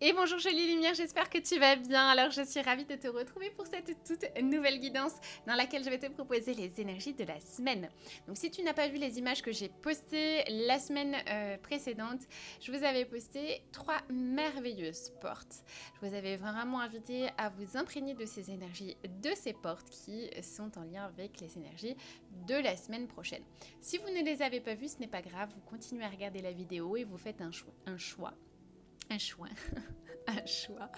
Et bonjour jolie lumière, j'espère que tu vas bien. Alors je suis ravie de te retrouver pour cette toute nouvelle guidance dans laquelle je vais te proposer les énergies de la semaine. Donc si tu n'as pas vu les images que j'ai postées la semaine précédente, je vous avais posté 3 merveilleuses portes. Je vous avais vraiment invité à vous imprégner de ces énergies, de ces portes qui sont en lien avec les énergies de la semaine prochaine. Si vous ne les avez pas vues, ce n'est pas grave, vous continuez à regarder la vidéo et vous faites un choix un choix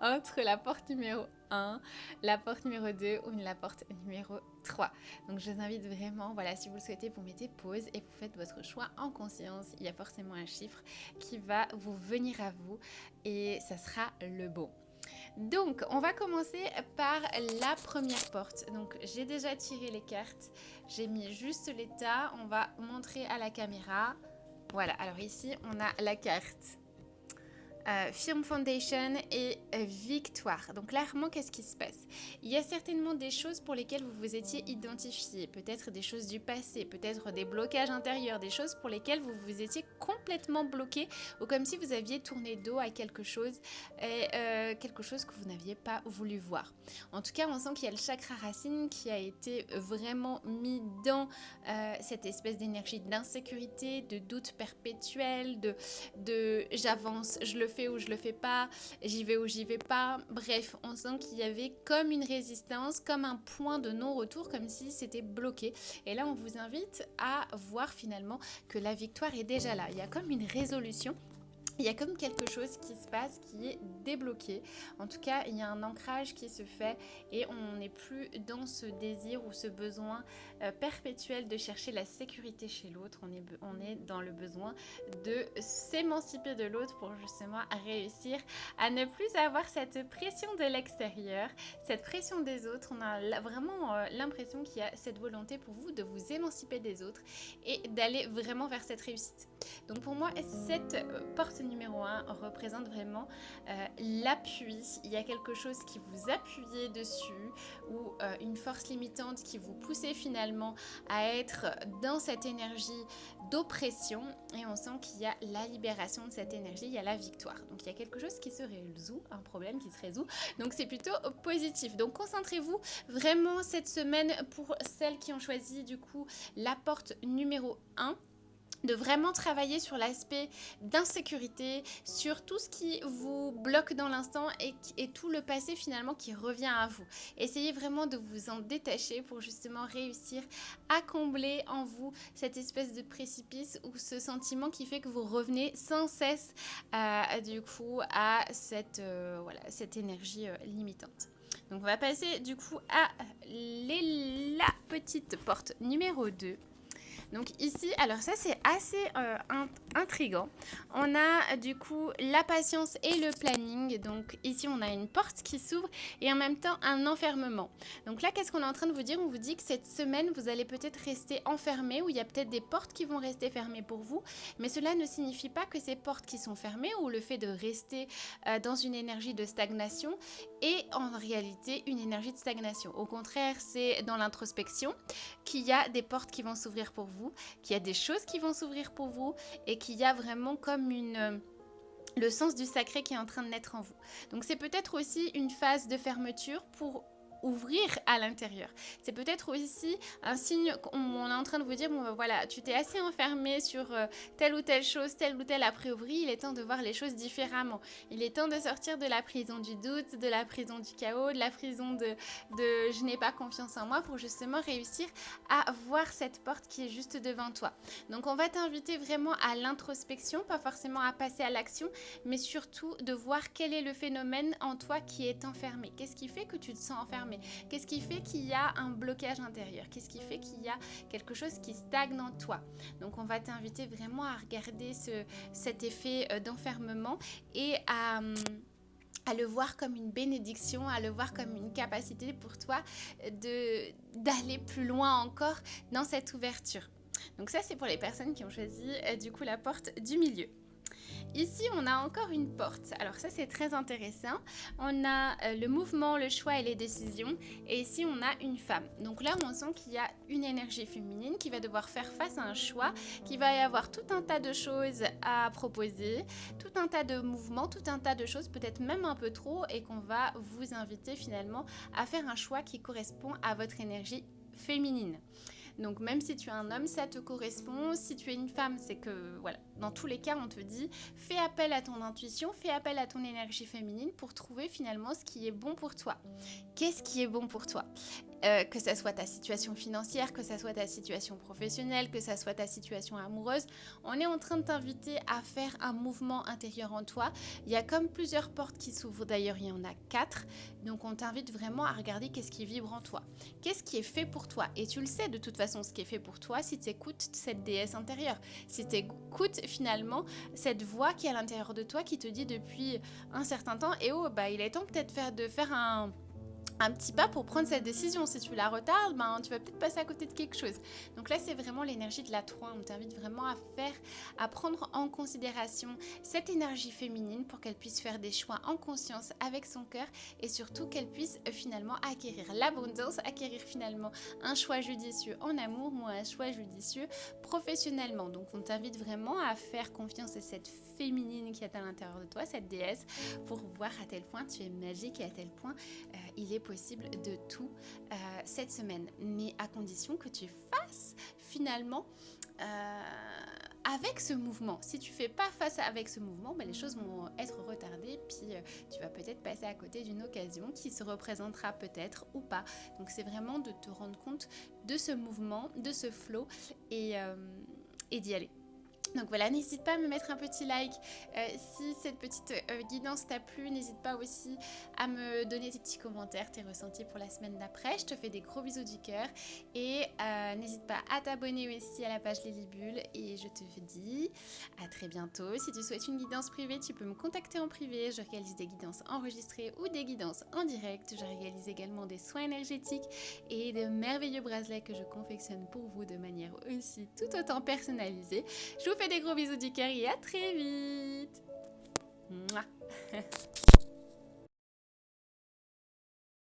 entre la porte numéro 1, la porte numéro 2 ou la porte numéro 3. Donc je vous invite vraiment, voilà, si vous le souhaitez, vous mettez pause et vous faites votre choix en conscience. Il y a forcément un chiffre qui va vous venir à vous et ça sera le bon. Donc, on va commencer par la première porte. Donc, j'ai déjà tiré les cartes. J'ai mis juste l'état. On va montrer à la caméra. Voilà, alors ici, on a la carte Firm Foundation et Victoire. Donc là, vraiment, qu'est-ce qui se passe? Il y a certainement des choses pour lesquelles vous vous étiez identifié, peut-être des choses du passé, peut-être des blocages intérieurs, des choses pour lesquelles vous vous étiez complètement bloqué ou comme si vous aviez tourné dos à quelque chose et quelque chose que vous n'aviez pas voulu voir. En tout cas, on sent qu'il y a le chakra racine qui a été vraiment mis dans cette espèce d'énergie d'insécurité, de doute perpétuel, de j'avance, je le fais ou je le fais pas, j'y vais ou j'y vais pas. Bref, on sent qu'il y avait comme une résistance, comme un point de non-retour, comme si c'était bloqué. Et là, on vous invite à voir finalement que la victoire est déjà là. Il y a comme une résolution. Il y a comme quelque chose qui se passe qui est débloqué. En tout cas, il y a un ancrage qui se fait et on n'est plus dans ce désir ou ce besoin perpétuel de chercher la sécurité chez l'autre. On est dans le besoin de s'émanciper de l'autre pour justement réussir à ne plus avoir cette pression de l'extérieur, cette pression des autres. On a vraiment l'impression qu'il y a cette volonté pour vous de vous émanciper des autres et d'aller vraiment vers cette réussite. Donc pour moi, cette porte numéro 1 représente vraiment l'appui. Il y a quelque chose qui vous appuyez dessus ou une force limitante qui vous poussait finalement à être dans cette énergie d'oppression et on sent qu'il y a la libération de cette énergie, il y a la victoire. Donc il y a quelque chose qui se résout, un problème qui se résout. Donc c'est plutôt positif. Donc concentrez-vous vraiment cette semaine pour celles qui ont choisi du coup la porte numéro 1. De vraiment travailler sur l'aspect d'insécurité, sur tout ce qui vous bloque dans l'instant et tout le passé finalement qui revient à vous. Essayez vraiment de vous en détacher pour justement réussir à combler en vous cette espèce de précipice ou ce sentiment qui fait que vous revenez sans cesse du coup à cette énergie limitante. Donc on va passer du coup à la petite porte numéro 2. Donc ici, alors ça c'est assez intriguant. On a du coup la patience et le planning. Donc ici on a une porte qui s'ouvre et en même temps un enfermement. Donc là qu'est-ce qu'on est en train de vous dire? On vous dit que cette semaine vous allez peut-être rester enfermé ou il y a peut-être des portes qui vont rester fermées pour vous. Mais cela ne signifie pas que ces portes qui sont fermées ou le fait de rester dans une énergie de stagnation est en réalité une énergie de stagnation. Au contraire, c'est dans l'introspection qu'il y a des portes qui vont s'ouvrir pour vous, qu'il y a des choses qui vont s'ouvrir pour vous et qu'il y a vraiment comme le sens du sacré qui est en train de naître en vous. Donc c'est peut-être aussi une phase de fermeture pour ouvrir à l'intérieur. C'est peut-être aussi un signe qu'on est en train de vous dire, bon ben voilà, tu t'es assez enfermé sur telle ou telle chose, tel ou tel a priori, il est temps de voir les choses différemment. Il est temps de sortir de la prison du doute, de la prison du chaos, de la prison de je n'ai pas confiance en moi pour justement réussir à voir cette porte qui est juste devant toi. Donc on va t'inviter vraiment à l'introspection, pas forcément à passer à l'action, mais surtout de voir quel est le phénomène en toi qui est enfermé. Qu'est-ce qui fait que tu te sens enfermé? Qu'est-ce qui fait qu'il y a un blocage intérieur? Qu'est-ce qui fait qu'il y a quelque chose qui stagne en toi? Donc on va t'inviter vraiment à regarder cet effet d'enfermement et à le voir comme une bénédiction, à le voir comme une capacité pour toi d'aller plus loin encore dans cette ouverture. Donc ça c'est pour les personnes qui ont choisi du coup la porte du milieu. ici, on a encore une porte. Alors ça, c'est très intéressant. On a le mouvement, le choix et les décisions. Et ici, on a une femme. Donc là, on sent qu'il y a une énergie féminine qui va devoir faire face à un choix, qui va y avoir tout un tas de choses à proposer, tout un tas de mouvements, tout un tas de choses, peut-être même un peu trop, et qu'on va vous inviter finalement à faire un choix qui correspond à votre énergie féminine. Donc même si tu es un homme, ça te correspond. Si tu es une femme, c'est que voilà, dans tous les cas, on te dit fais appel à ton intuition, fais appel à ton énergie féminine pour trouver finalement ce qui est bon pour toi. Qu'est-ce qui est bon pour toi? Que ça soit ta situation financière, que ça soit ta situation professionnelle, que ça soit ta situation amoureuse, on est en train de t'inviter à faire un mouvement intérieur en toi. Il y a comme plusieurs portes qui s'ouvrent, d'ailleurs il y en a 4, donc on t'invite vraiment à regarder qu'est-ce qui vibre en toi, qu'est-ce qui est fait pour toi, et tu le sais de toute façon ce qui est fait pour toi si tu écoutes cette déesse intérieure, si tu écoutes finalement cette voix qui est à l'intérieur de toi qui te dit depuis un certain temps, et oh bah il est temps peut-être de faire un petit pas pour prendre cette décision. Si tu la retardes, ben, tu vas peut-être passer à côté de quelque chose. Donc là, c'est vraiment l'énergie de la 3. On t'invite vraiment à prendre en considération cette énergie féminine pour qu'elle puisse faire des choix en conscience avec son cœur et surtout qu'elle puisse finalement acquérir l'abondance, acquérir finalement un choix judicieux en amour ou un choix judicieux professionnellement. Donc on t'invite vraiment à faire confiance à cette féminine qui est à l'intérieur de toi, cette déesse, pour voir à tel point tu es magique et à tel point il est possible de tout cette semaine, mais à condition que tu fasses finalement avec ce mouvement. Si tu fais pas face avec ce mouvement, ben les choses vont être retardées, puis tu vas peut-être passer à côté d'une occasion qui se représentera peut-être ou pas. Donc c'est vraiment de te rendre compte de ce mouvement, de ce flow et d'y aller. Donc voilà, n'hésite pas à me mettre un petit like si cette petite guidance t'a plu. N'hésite pas aussi à me donner tes petits commentaires, tes ressentis pour la semaine d'après. Je te fais des gros bisous du cœur et n'hésite pas à t'abonner aussi à la page Lilibule. Et je te dis à très bientôt. Si tu souhaites une guidance privée, tu peux me contacter en privé. Je réalise des guidances enregistrées ou des guidances en direct. Je réalise également des soins énergétiques et de merveilleux bracelets que je confectionne pour vous de manière aussi tout autant personnalisée. Je vous fais des gros bisous du cœur et à très vite. Mouah.